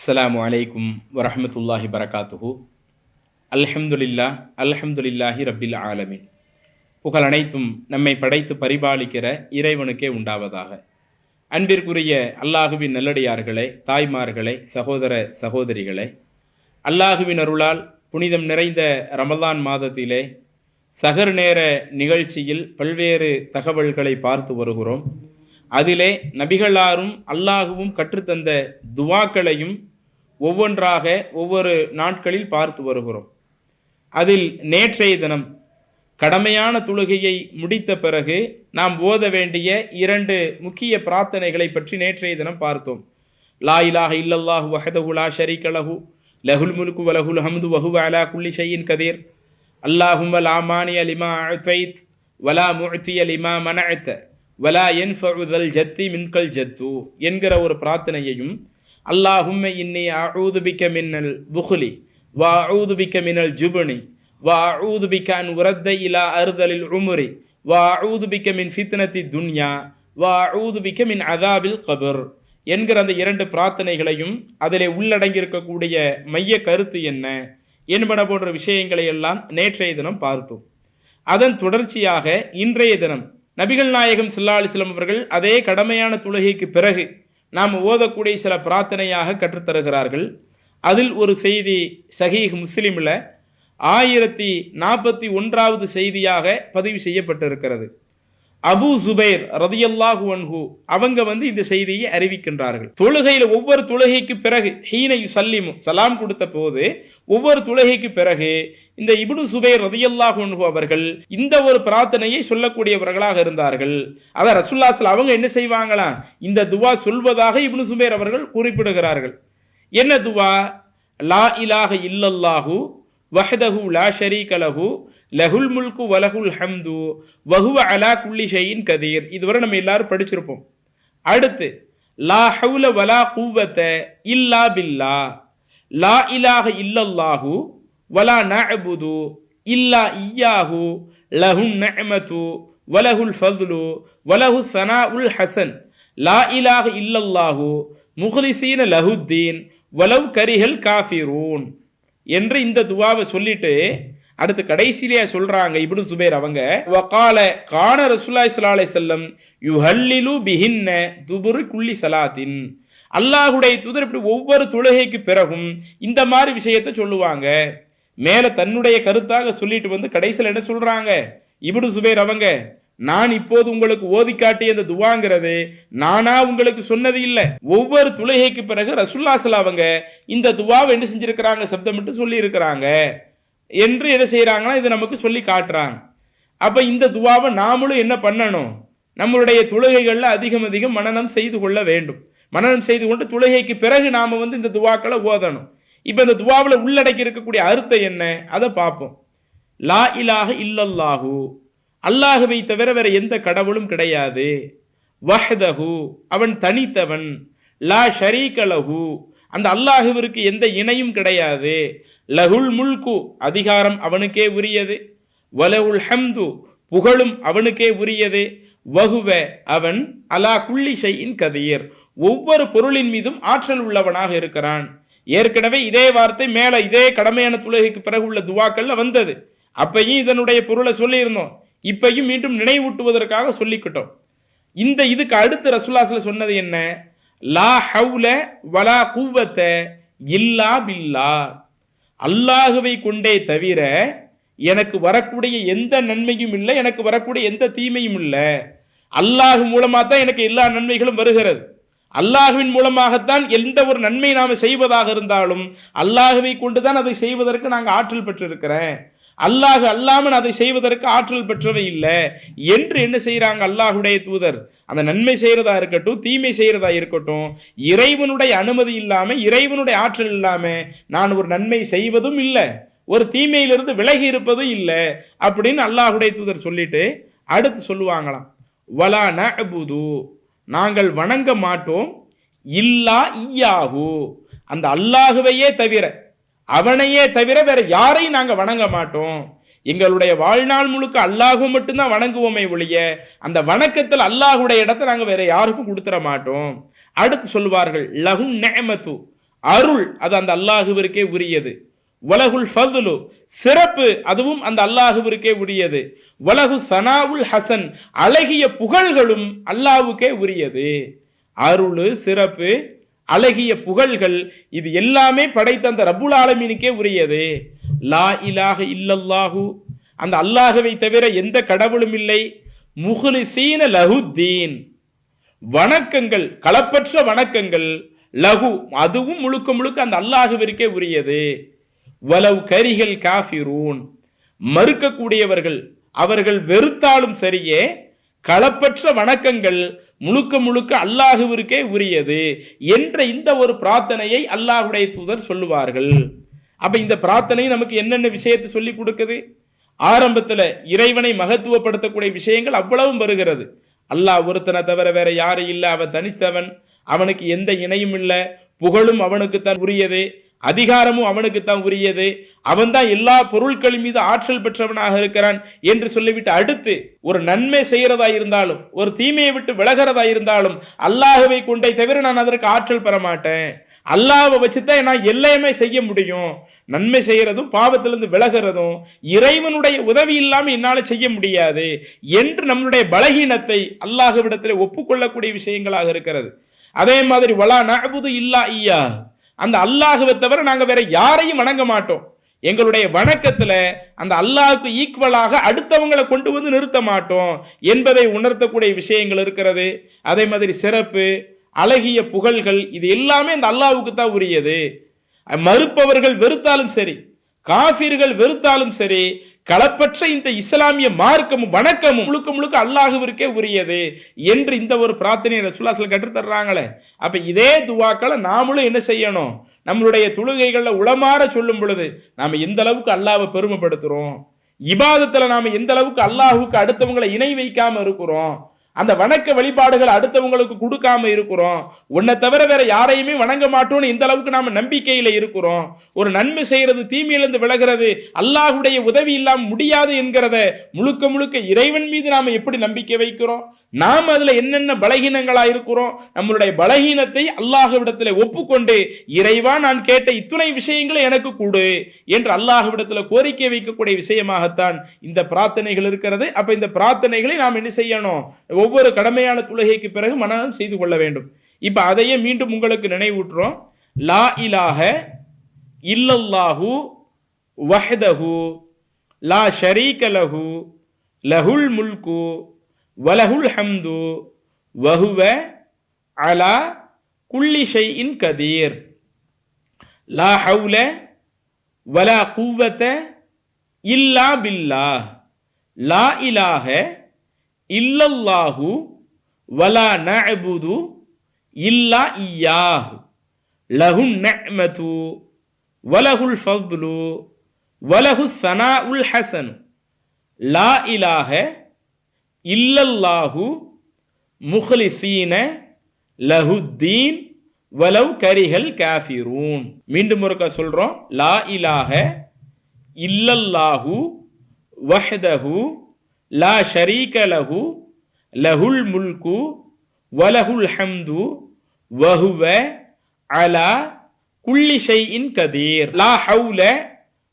அஸ்ஸலாமு அலைக்கும் வரஹ்மத்துல்லாஹி பரகாத்துஹு. அல்ஹம்துலில்லாஹி ரப்பில் ஆலமீன். புகழ் அனைத்தும் நம்மை படைத்து பரிபாலிக்கிற இறைவனுக்கே உண்டாவதாக. அன்பிற்குரிய அல்லாஹுவின் நல்லடியார்களே, தாய்மார்களே, சகோதர சகோதரிகளே, அல்லாஹுவின் அருளால் புனிதம் நிறைந்த ரமலான் மாதத்திலே சஹர் நேர நிகழ்ச்சியில் பல்வேறு தகவல்களை பார்த்து வருகிறோம். அதிலே நபிகளாரும் அல்லாஹுவும் கற்றுத்தந்த துவாக்களையும் ஒவ்வொன்றாக ஒவ்வொரு நாட்களில் பார்த்து வருகிறோம். அதில் நேற்றைய தினம் கடமையான தொழுகையை முடித்த பிறகு நாம் ஓத வேண்டிய 2 முக்கிய பிரார்த்தனைகளை பற்றி நேற்றைய தினம் பார்த்தோம். லா இலாஹ இல்லல்லாஹு வஹ்தஹு லா ஷரீக லஹு லஹுல் முல்கு வ லஹுல் ஹம்து வ ஹுவ அலா குல்லி ஷைஇன் கதீர் அல்லாஹும்ம லா மானிய லிமா அஅதைத் வ லா முஅதிய லிமா மனஅத வலா யன்ஃபஉ தல் ஜத்தி மின்கல் ஜத்து என்கிற ஒரு பிரார்த்தனையையும், அல்லாஹும்ம இன்னி அஊது பிக்க மின்னல் புக்லி வ அஊது பிக்க மினல் ஜுப்னி வ அஊது பிக்க அன் உரத்த இலா அர்தலில் உம்ரி வ அஊது பிக்க மின் ஃபித்னத்தி துன்யா வ அஊது பிக்க மின் அதாபில் கபர் என்கிற அந்த 2 பிரார்த்தனைகளையும் அதிலே உள்ளடங்கி இருக்கக்கூடிய மைய கருத்து என்ன என்பன போன்ற விஷயங்களை எல்லாம் நேற்றைய தினம் பார்த்தோம். அதன் தொடர்ச்சியாக இன்றைய தினம் நபிகள் நாயகம் ஸல்லல்லாஹு அலைஹி வஸல்லம் அவர்கள் அதே கடமையான தொழுகைக்கு பிறகு நாம் ஓதக்கூடிய சில பிரார்த்தனையாக கற்றுத்தருகிறார்கள். அதில் ஒரு செய்தி சஹீஹ் முஸ்லிமில் 1041வது செய்தியாக பதிவு செய்யப்பட்டிருக்கிறது. அபூ சுபைர் ரதியல்லாஹு அன்ஹு அவங்க இந்த செய்தியை அறிவிக்கின்றார்கள். தொழுகையில் ஒவ்வொரு தொழுகைக்கு பிறகு ஹீன யுஸல்லிமு சலாம் கொடுத்த போது ஒவ்வொரு தொழுகைக்கு பிறகு இந்த இப்னு சுபைர் ரதியல்லாஹு அன்ஹு அவர்கள் இந்த ஒரு பிரார்த்தனையை சொல்லக்கூடியவர்களாக இருந்தார்கள். அத ரசூலுல்லாஹி ஸல்லல்லாஹு அவங்க என்ன செய்வாங்களாம், இந்த துவா சொல்வதாக இப்னு சுபைர் அவர்கள் குறிப்பிடுகிறார்கள். என்ன துவா? லா இலாஹ இல்லல்லாஹு வஹ்தஹு லா ஷரீக லஹு லஹுல் முல்கு வலஹுல் ஹம்து வஹுவ அலா குல்லி ஷைஇன் கதீர். இதுவரை நம்ம எல்லாரும் படிச்சிருப்போம். அடுத்து லா ஹவுல வலா குவத்த இல்லா பில்லா லா இலாஹ இல்லல்லாஹு வலா நஅபுது இல்லா இய்யாஹு லஹுன் நிஅமது வலஹுல் ஃபத்லு வலஹு ஸனாஉல் ஹஸன் லா இலாஹ இல்லல்லாஹு முக்லிஸீன லஹுத்தீன் வலவ் கரிஹல் காஃபிரூன் என்று இந்த துவாவை சொல்லிட்டு அடுத்து கடைசியிலே சொல்றாங்க இப்னு சுபைர் அவங்க, வகால கான ரசூலுல்லாஹி ஸல்லல்லாஹு அலைஹி வஸல்லம் யுஹல்லிலு பிஹின்ன துபுர் குல்லி ஸலாத்தின். அல்லாஹ்வுடைய தூதர் இப்படி ஒவ்வொரு தொழுகைக்கு பிறகும் இந்த மாதிரி விஷயத்தை சொல்லுவாங்க. மேல தன்னுடைய கருத்தாக சொல்லிட்டு கடைசியில் என்ன சொல்றாங்க இப்னு சுபைர் அவங்க, நான் இப்போது உங்களுக்கு ஓதி காட்டிய இந்த துவாங்கிறது நானா உங்களுக்கு சொன்னது இல்லை. ஒவ்வொரு தொழுகைக்கு பிறகு ரசூலுல்லாஹி ஸல்லல்லாஹு அவங்க இந்த துவாவை என்ன செஞ்சிருக்கிறாங்க, சப்தமிட்டு சொல்லி இருக்கிறாங்க என்று என்ன செய்யறாங்கன்னா இது நமக்கு சொல்லி காட்டுறாங்க. அப்ப இந்த துவாவை நாமளும் என்ன பண்ணணும், நம்மளுடைய தொழுகைகள்ல அதிகம் மனனம் செய்து கொள்ள வேண்டும். மனனம் செய்து கொண்டு தொழுகைக்கு பிறகு நாம இந்த துவாக்களை ஓதணும். இப்ப இந்த துவாவில் உள்ளடக்கி இருக்கக்கூடிய அர்த்தம் என்ன அதை பார்ப்போம். லா இலாஹ இல்லல்லாஹு அல்லாஹுவை தவிர வேற எந்த கடவுளும் கிடையாது. வஹ்தஹு அவன் தனித்தவன். லா ஷரீக லஹு அந்த அல்லாஹுவிற்கு எந்த இணையும் கிடையாது. லஹுல் முல்கு அதிகாரம் அவனுக்கே உரியது. வலஹுல் ஹம்து புகழும் அவனுக்கே உரியது. வஹுவ அவன் அலா குல்லி ஷைஇன் கதீர் ஒவ்வொரு பொருளின் மீதும் ஆற்றல் உள்ளவனாக இருக்கிறான். ஏற்கனவே இதே வார்த்தை மேல இதே கடமையான தொழுகைக்கு பிறகு உள்ள துவாக்கள்ல வந்தது. அப்பையும் இதனுடைய பொருளை சொல்லியிருந்தோம். இப்பையும் மீண்டும் நினைவூட்டுவதற்காக சொல்லிக்கிட்டோம். இதுக்கு அடுத்து ரசூலுல்லாஹி ஸல்லல்லாஹு அலைஹி சொன்னது என்ன? லா ஹவுல வலா குவத்த இல்லா பில்லா அல்லாஹுவை கொண்டே தவிர எனக்கு வரக்கூடிய எந்த நன்மையும் இல்லை, எனக்கு வரக்கூடிய எந்த தீமையும் இல்லை. அல்லாஹ் மூலமா தான் எனக்கு எல்லா நன்மைகளும் வருகிறது. அல்லாஹுவின் மூலமாகத்தான் எந்த ஒரு நன்மை நாம செய்வதாக இருந்தாலும் அல்லாஹுவை கொண்டுதான் அதை செய்வதற்கு நாங்கள் ஆற்றல் பெற்றிருக்கிறேன். அல்லாஹ் அல்லாமல் அதை செய்வதற்கு ஆற்றல் பெற்றவை இல்லை என்று என்ன செய்யறாங்க அல்லாஹுடைய தூதர். அந்த நன்மை செய்யறதா இருக்கட்டும், தீமை செய்யறதா இருக்கட்டும், இறைவனுடைய அனுமதி இல்லாம, இறைவனுடைய ஆற்றல் இல்லாம நான் ஒரு நன்மை செய்வதும் இல்லை, ஒரு தீமையிலிருந்து விலகி இருப்பதும் இல்லை அப்படின்னு அல்லாஹுடைய தூதர் சொல்லிட்டு அடுத்து சொல்லுவாங்களாம், வலா நஅபுது நாங்கள் வணங்க மாட்டோம், இல்லா இய்யாஹு அந்த அல்லாஹுவையே தவிர, அவனையே தவிர வேற யாரையும் நாங்க வணங்க மாட்டோம். எங்களுடைய வாழ்நாள் முழுக்க அல்லாஹு மட்டும்தான் வணங்குவோமே ஒழிய அந்த வணக்கத்தில் அல்லாஹுடைய இடத்தை நாங்க வேற யாருக்கும் கொடுத்துட மாட்டோம். அடுத்து சொல்வார்கள் லஹுன் நிஅமது அருள் அது அந்த அல்லாஹுவிற்கே உரியது. வலகுல் ஃபதுலு சிறப்பு அதுவும் அந்த அல்லாஹுவிற்கே உரியது. வலகு சனாவுல் ஹசன் அழகிய புகழ்களும் அல்லாஹ்வுக்கே உரியது. அருள், சிறப்பு, அழகிய புகழ்கள் இது எல்லாமே படைத்த அந்த ரப்புல் ஆலமீனுக்கே உரியது. லா இலாஹ இல்லல்லாஹு அந்த அல்லாஹ்வை தவிர எந்த கடவுளும் இல்லை. முஹ்லிசீன லஹுத்தீன் வணக்கங்கள், களப்பற்ற வணக்கங்கள், லஹு அதுவும் முழுக்க முழுக்க அந்த அல்லாஹ்விற்கே உரியது. வலவ் கரிகள் காஃபிரூன் மறுக்கக்கூடியவர்கள் அவர்கள் வெறுத்தாலும் சரியே களப்பற்ற வணக்கங்கள் முழுக்க முழுக்க அல்லாஹுவிற்கே உரியது என்ற இந்த ஒரு பிரார்த்தனையை அல்லாஹ்வுடைய தூதர் சொல்லுவார்கள். அப்ப இந்த பிரார்த்தனை நமக்கு என்னென்ன விஷயத்தை சொல்லி கொடுக்குது? ஆரம்பத்துல இறைவனை மகத்துவப்படுத்தக்கூடிய விஷயங்கள் அவ்வளவும் வருகிறது. அல்லாஹ் ஒருத்தனை தவிர வேற யாரும் இல்லை, அவன் தனித்தவன், அவனுக்கு எந்த இணையும் இல்லை, புகழும் அவனுக்கு தான் உரியது, அதிகாரமும் அவனுக்கு தான் உரியது, அவன் தான் எல்லா பொருட்களின் மீது ஆற்றல் பெற்றவனாக இருக்கிறான் என்று சொல்லிவிட்டு அடுத்து ஒரு நன்மை செய்யறதா இருந்தாலும் ஒரு தீமையை விட்டு விலகிறதா இருந்தாலும் அல்லாஹ்வை கொண்டே தவிர நான் அதற்கு ஆற்றல் பெற மாட்டேன், அல்லாஹ்வை வச்சுதான் நான் எல்லாமே செய்ய முடியும், நன்மை செய்யறதும் பாவத்திலிருந்து விலகிறதும் இறைவனுடைய உதவி இல்லாமல் என்னால செய்ய முடியாது என்று நம்மளுடைய பலகீனத்தை அல்லாஹ்விடத்தில் ஒப்புக்கொள்ளக்கூடிய விஷயங்களாக இருக்கிறது. அதே மாதிரி வலா நஅபுது இல்லா இய்யா அந்த அல்லாஹ்வை தவிர நாங்க வேற யாரையும் வணங்க மாட்டோம். எங்களுடைய வணக்கத்துல அந்த அல்லாஹ்வுக்கு ஈக்குவலாக அடுத்தவங்களை கொண்டு வந்து நிறுத்த மாட்டோம் என்பதை உணர்த்தக்கூடிய விஷயங்கள் இருக்கிறது. அதே மாதிரி சிறப்பு, அழகிய புகழ்கள் இது எல்லாமே அந்த அல்லாஹ்வுக்கு தான் உரியது. மறுப்பவர்கள் வெறுத்தாலும் சரி, காஃபிர்கள் வெறுத்தாலும் சரி, களப்பற்ற இந்த இஸ்லாமிய மார்க்கமும் வணக்கமும் முழுக்க முழுக்க அல்லாஹ்விற்கே உரியது என்று இந்த ஒரு பிரார்த்தனையை ரசூலுல்லாஹ் ஸல்லல்லாஹு அலைஹி வஸல்லம் கற்றுத் தர்றாங்களே. அப்ப இதே துஆக்களை நாமளும் என்ன செய்யணும்? நம்மளுடைய தொழுகைகள்ல உளமாற சொல்லும் பொழுது நாம எந்த அளவுக்கு அல்லாஹ்வை பெருமைப்படுத்துறோம், இபாதத்துல நாம எந்த அளவுக்கு அல்லாஹ்வுக்கு அடுத்தவங்களை இணை வைக்காம இருக்கிறோம், அந்த வணக்க வழிபாடுகள் அடுத்தவங்களுக்கு கொடுக்காம இருக்கிறோம், உன்னை தவிர வேற யாரையுமே வணங்க மாட்டோம்னு இந்த அளவுக்கு நாம நம்பிக்கையில இருக்கிறோம், ஒரு நன்மை செய்யறது தீமையிலிருந்து விலகிறது அல்லாஹ்வுடைய உதவி இல்லாம முடியாது என்கிறத முழுக்க முழுக்க இறைவன் மீது நாம எப்படி நம்பிக்கை வைக்கிறோம், நாம் அதுல என்னென்ன பலகீனங்களா இருக்கிறோம், நம்மளுடைய பலகீனத்தை அல்லாஹ்விடத்துல ஒப்புக்கொண்டு இறைவா நான் கேட்ட இத்துணை விஷயங்களை எனக்கு கொடு என்று அல்லாஹ்விடத்துல கோரிக்கை வைக்கக்கூடிய விஷயமாகத்தான் இந்த பிரார்த்தனைகள் இருக்கிறது. அப்ப இந்த பிரார்த்தனைகளை நாம் என்ன செய்யணும்? ஒவ்வொரு கடமையான தொழுகைக்கு பிறகு மனனம் செய்து கொள்ள வேண்டும். இப்ப அதையே மீண்டும் உங்களுக்கு நினைவூட்டுறோம். லா இலாஹ இல்லல்லாஹு வஹ்தஹு லா ஷரீக லஹு லஹுல் முல்கு வலஹுல் ஹம்து வஹுவ அலா குல்லி ஷைஇன் கதீர் லா ஹவுல வலா குவ்வத இல்லா பில்லாஹ் லா இலாஹ இல்லல்லாஹு வலா நஅபுது இல்லா இய்யாஹு லஹுன் நிஅமது வலஹுல் ஃபض்லு வலஹுஸ் ஸனாஉல் ஹஸன் லா இலாஹ இல்லல்லாஹு முஹ்லிசீன லஹுத்தீன் வலவ் கரிஹல் காஃபிரூன். மீண்டும் ஒருக்கா சொல்றோம். லா இலாஹ இல்லல்லாஹு வஹ்தஹு லா ஷரீக லஹு லஹுல் முல்கு வலஹுல் ஹம்து வஹுவ அலா குல்லி ஷைஇன் கதீர் லா ஹவுல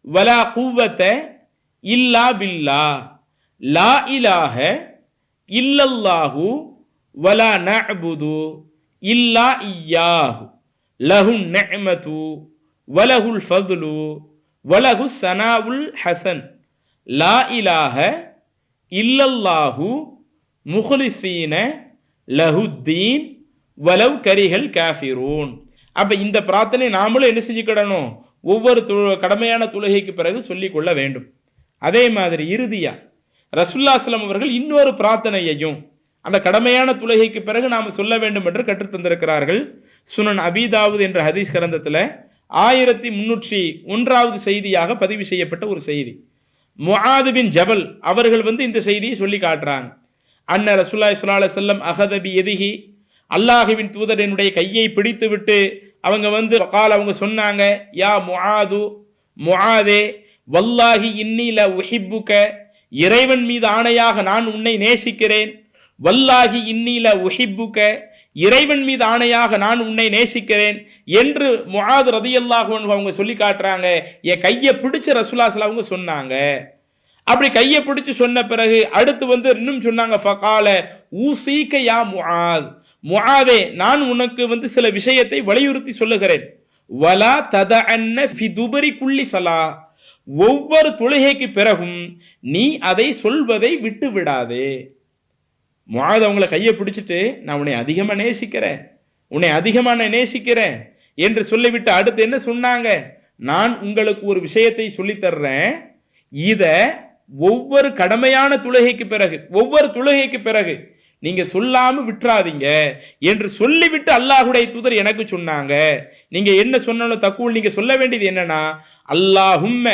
வலா குவ்வத இல்லா பில்லாஹ் லா இலாஹ இல்லல்லாஹு வலா நஅபுது இல்லா இய்யாஹு லஹுன் நிஅமது வலஹுல் ஃபض்லு வலஹுஸ் ஸனாஉல் ஹஸன் லா இலாஹ இல்லல்லாஹு முஹ்லிசீன லஹுத்தீன் வலவ் கரிஹல் காஃபிரூன். அப்ப இந்த பிரார்த்தனை நாமளும் என்ன செஞ்சுக்கிடணும்? ஒவ்வொரு கடமையான தொழுகைக்கு பிறகு சொல்லிக் கொள்ள வேண்டும். அதே மாதிரி இறுதியா ரசூலுல்லாஹி ஸல்லல்லாஹு அலைஹி வஸல்லம் அவர்கள் இன்னொரு பிரார்த்தனையையும் அந்த கடமையான தொழுகைக்கு பிறகு நாம் சொல்ல வேண்டும் என்று கற்றுத் தந்திருக்கிறார்கள். சுனன் அபீ தாவூத் என்ற ஹதீஸ் கிரந்தத்தில் 1301வது செய்தியாக பதிவு செய்யப்பட்ட ஒரு செய்தி. முஆது பின் ஜபல் அவர்கள் இந்த செய்தியை சொல்லி காட்டுறாங்க. அன்ன ரசூலுல்லாஹி ஸல்லல்லாஹு அலைஹி வஸல்லம் அகத பி யதிஹி அல்லாஹ்வின் தூதரினுடைய கையை பிடித்து விட்டு அவங்க அவங்க சொன்னாங்க, யா முஆது, முஆதே, வல்லாஹி இன்னி ல உஹிப்புக, இறைவன் மீது ஆணையாக நான் உன்னை நேசிக்கிறேன், வல்லாஹி இன்னி ல உஹிப்புக, இறைவன் மீது ஆணையாக நான் உன்னை நேசிக்கிறேன் என்று முஆத் ரலியல்லாஹு அன்ஹு அவங்க சொல்லி காட்டுறாங்க. என் கையை பிடிச்சு ரசூலுல்லாஹி ஸல்லல்லாஹு அலைஹி வஸல்லம் சொன்னாங்க. அப்படி கையை பிடிச்சு சொன்ன பிறகு அடுத்து இன்னும் சொன்னாங்க, ஃபகால ஊசீக யா முஆத், முஆதே நான் உனக்கு சில விஷயத்தை வலியுறுத்தி சொல்லுகிறேன். வலா ததஅன்ன ஃபி துபரி குல்லி ஸலா, ஒவ்வொரு தொழுகைக்கு பிறகும் நீ அதை சொல்வதை விட்டு விடாதே. முஆத் அவங்கள கையை பிடிச்சிட்டு நான் உன்னை அதிகமா நேசிக்கிறேன் என்று சொல்லிவிட்டு அடுத்து என்ன சொன்னாங்க, நான் உங்களுக்கு ஒரு விஷயத்தை சொல்லி தர்றேன், இத ஒவ்வொரு கடமையான தொழுகைக்கு பிறகு நீங்க சொல்லாம விட்டுறாதீங்க என்று சொல்லிவிட்டு அல்லாஹ்வுடைய தூதர் எனக்கு சொன்னாங்க. நீங்க என்ன சொன்னாலும் தக்குல் நீங்க சொல்ல வேண்டியது என்னன்னா, அல்லாஹும்ம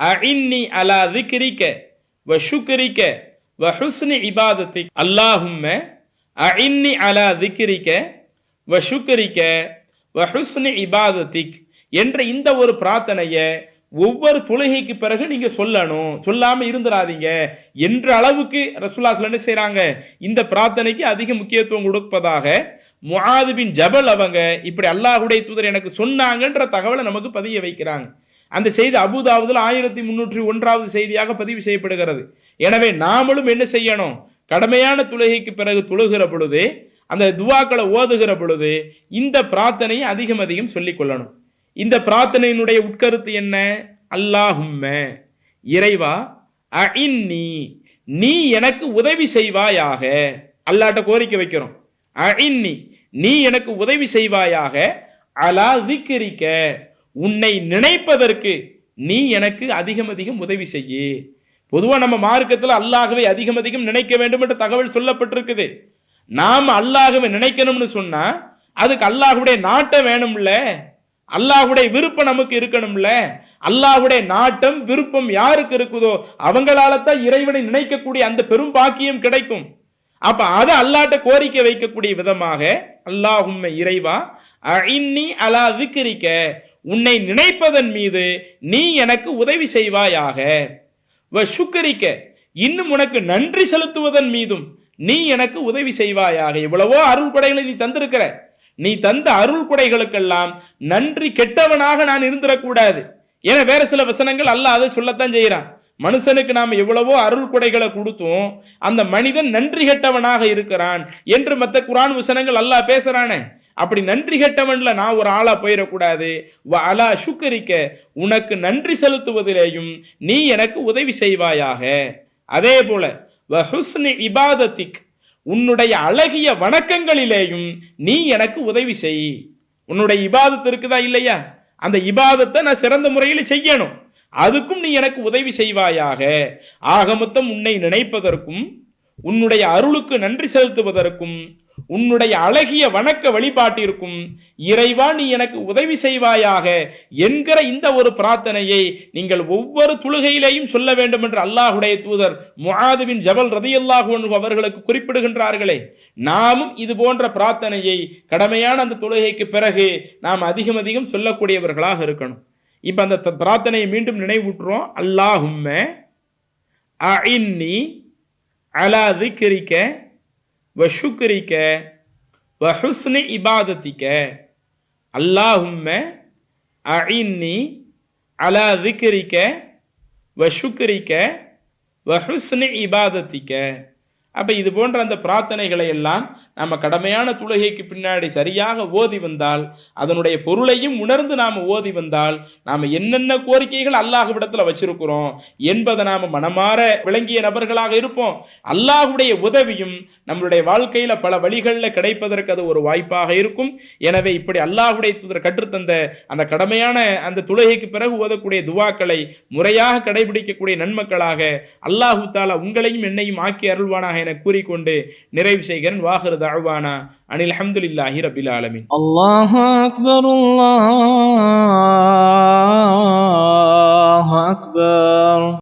அஇன்னி அலா திக்ரிக வ ஷுக்ரிக வ ஹுஸ்னி இபாதத்திக், அல்லாஹும்ம அஇன்னி அலா திக்ரிக வ ஷுக்ரிக வ ஹுஸ்னி இபாதத்திக் என்ற இந்த ஒரு பிரார்த்தனையை ஒவ்வொரு தொழுகைக்கு பிறகு நீங்க சொல்லணும், சொல்லாம இருந்துராதீங்க என்ற அளவுக்கு ரசூலுல்லாஹி ஸல்லல்லாஹு அலைஹி வஸல்லம் செய்றாங்க. இந்த பிரார்த்தனைக்கு அதிக முக்கியத்துவம் கொடுப்பதாக முஆத் பின் ஜபல் அவங்க இப்படி அல்லாஹ்வுடைய தூதர் எனக்கு சொன்னாங்கன்ற தகவலை நமக்கு பதிய வைக்கிறாங்க. அந்த செய்தி அபூதாவுதுல 1301வது செய்தியாக பதிவு செய்யப்படுகிறது. எனவே நாமளும் என்ன செய்யணும், கடமையான தொழுகைக்கு பிறகு தொழுகிற பொழுது அந்த துஆக்களை ஓதுகிற பொழுது இந்த பிரார்த்தனையை அதிகம் சொல்லிக் கொள்ளணும். இந்த பிரார்த்தனையினுடைய உட்கருத்து என்ன, அல்லாஹும்ம இறைவா அஇன்னி நீ எனக்கு உதவி செய்வாயாக, அல்லாஹ்ட்ட கோரிக்கை வைக்கிறோம், அஇன்னி நீ எனக்கு உதவி செய்வாயாக, அலா திக்ரிக உன்னை நினைப்பதற்கு நீ எனக்கு அதிகம் உதவி செய்ய. பொதுவா நம்ம மார்க்கத்தில் அல்லாஹ்வை அதிகம் நினைக்க வேண்டும் என்ற தகவல் சொல்லப்பட்டிருக்குது. நாம அல்லாஹ்வை நினைக்கணும்னு சொன்னா அதுக்கு அல்லாஹ்வுடைய நாட்டம் வேணும்ல, அல்லாஹ்வுடைய விருப்பம் நமக்கு இருக்கணும்ல. அல்லாஹ்வுடைய நாட்டம் விருப்பம் யாருக்கு இருக்குதோ அவங்களால தான் இறைவனை நினைக்கக்கூடிய அந்த பெரும் பாக்கியம் கிடைக்கும். அப்ப அதை அல்லாஹ்ட்ட கோரிக்கை வைக்கக்கூடிய விதமாக அல்லாஹும்ம இறைவா அஇன்னி அலா திக்ரிக உன்னை நினைப்பதன் மீது நீ எனக்கு உதவி செய்வாயாக, வ ஷுக்ரிக இன்னும் உனக்கு நன்றி செலுத்துவதன் மீதும் நீ எனக்கு உதவி செய்வாயாக. எவ்வளவோ அருள் கொடைகளை நீ தந்திருக்கிற, நீ தந்த அருள் கொடைகளுக்கெல்லாம் நன்றி கெட்டவனாக நான் இருந்துடக்கூடாது. ஏன்னா வேற சில வசனங்கள் அல்லாஹ் அதை சொல்லத்தான் செய்யறான். மனுஷனுக்கு நாம் எவ்வளவோ அருள் கொடைகளை கொடுத்தோம், அந்த மனிதன் நன்றி கெட்டவனாக இருக்கிறான் என்று மற்ற குர்ஆன் வசனங்கள் அல்லாஹ் பேசுறானே. அப்படி நன்றி கெட்டவன்ல நான் ஒரு ஆளா போயிடக்கூடாது. வ அலா ஷுக்ரிக உனக்கு நன்றி செலுத்துவதிலேயும் நீ எனக்கு உதவி செய்வாயாக. அதே போல வ ஹுஸ்னி இபாதத்திக் உன்னுடைய அழகிய வணக்கங்களிலேயும் நீ எனக்கு உதவி செய். உன்னுடைய இபாதத்து இருக்குதா இல்லையா, அந்த இபாதத்தை நான் சிறந்த முறையில் செய்யணும், அதுக்கும் நீ எனக்கு உதவி செய்வாயாக. ஆக மொத்தம் உன்னை நினைப்பதற்கும் உன்னுடைய அருளுக்கு நன்றி செலுத்துவதற்கும் உன்னுடைய அழகிய வணக்க வழிபாட்டிற்கும் இறைவா நீ எனக்கு உதவி செய்வாயாக என்கிற இந்த ஒரு பிரார்த்தனையை நீங்கள் ஒவ்வொரு தொழுகையிலேயும் சொல்ல வேண்டும் என்று அல்லாஹ்வுடைய தூதர் முஆத் பின் ஜபல் ரலியல்லாஹு அன்ஹு அவர்களுக்கு குறிப்பிடுகின்றார்களே. நாமும் இது போன்ற பிரார்த்தனையை கடமையான அந்த தொழுகைக்கு பிறகு நாம் அதிகம் சொல்லக்கூடியவர்களாக இருக்கணும். இப்ப அந்த பிரார்த்தனையை மீண்டும் நினைவூட்டுறோம். அல்லாஹும்ம அஇன்னி அலா திக்ரிக வ ஷுக்ரிக வ ஹுஸ்னி இபாதத்திக, அல்லாஹும்ம அஇன்னி அலா திக்ரிக வ ஷுக்ரிக வ ஹுஸ்னி இபாதத்திக. அப்ப இது போன்ற அந்த பிரார்த்தனைகளை எல்லாம் நம்ம கடமையான தொழுகைக்கு பின்னாடி சரியாக ஓதி வந்தால், அதனுடைய பொருளையும் உணர்ந்து நாம ஓதி வந்தால், நாம என்னென்ன கோரிக்கைகள் அல்லாஹ்விடத்துல வச்சிருக்கிறோம் என்பதை நாம மனமாற விளங்கிய நபர்களாக இருப்போம். அல்லாஹ்வுடைய உதவியும் நம்மளுடைய வாழ்க்கையில பல வழிகளில் கிடைப்பதற்கு அது ஒரு வாய்ப்பாக இருக்கும். எனவே இப்படி அல்லாஹ்வுடைய தூதர் கற்றுத்தந்த அந்த கடமையான அந்த தொழுகைக்கு பிறகு ஓதக்கூடிய துவாக்களை முறையாக கடைபிடிக்கக்கூடிய நன்மக்களாக அல்லாஹு தஆலா உங்களையும் என்னையும் ஆக்கி அருள்வானாக என கூறிக்கொண்டு நிறைவு செய்கிறேன். வாஹிரு தஅவானா அனில் ஹம்துலில்லாஹி ரப்பில் ஆலமீன். அல்லாஹு அக்பர், அல்லாஹு அக்பர்.